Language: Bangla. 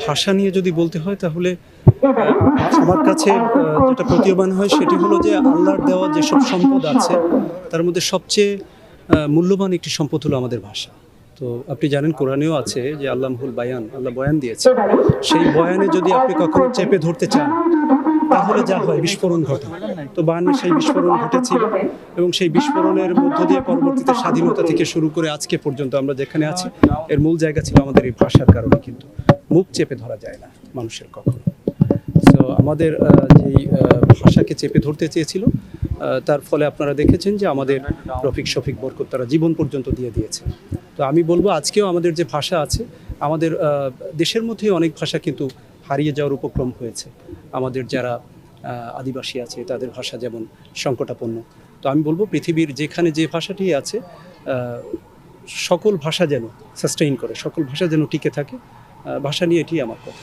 ভাষা নিয়ে যদি বলতে হয় তাহলে আমার কাছে যেটা প্রতীয়মান হয় সেটি হলো যে আল্লাহর দেওয়া যেসব সম্পদ আছে তার মধ্যে সবচেয়ে মূল্যবান একটি সম্পদ হলো আমাদের ভাষা। তো আপনি জানেন কোরআনেও আছে যে আল্লাহুল বায়ান, আল্লাহ বয়ান দিয়েছে। সেই বয়ানে যদি আপনি কখনো চেপে ধরতে চান তাহলে যা হয় বিস্ফোরণ ঘটে। তো বায়ানে সেই বিস্ফোরণ ঘটেছিল এবং সেই বিস্ফোরণের মধ্য দিয়ে পরবর্তীতে স্বাধীনতা থেকে শুরু করে আজকে পর্যন্ত আমরা যেখানে আছি এর মূল জায়গা ছিল আমাদের এই ভাষার কারণে। কিন্তু মুখ চেপে ধরা যায় না মানুষের কখনো। তো আমাদের যেই ভাষাকে চেপে ধরতে চেয়েছিল তার ফলে আপনারা দেখেছেন যে আমাদের রফিক শফিক বরকত তারা জীবন পর্যন্ত দিয়ে দিয়েছে। তো আমি বলবো আজকেও আমাদের যে ভাষা আছে আমাদের দেশের মধ্যেই অনেক ভাষা কিন্তু হারিয়ে যাওয়ার উপক্রম হয়েছে। আমাদের যারা আদিবাসী আছে তাদের ভাষা যেমন সংকটাপন্ন। তো আমি বলবো পৃথিবীর যেখানে যে ভাষাটি আছে সকল ভাষা যেন সাস্টেইন করে, সকল ভাষা যেন টিকে থাকে। ভাষা নিয়ে এটি আমার কথা।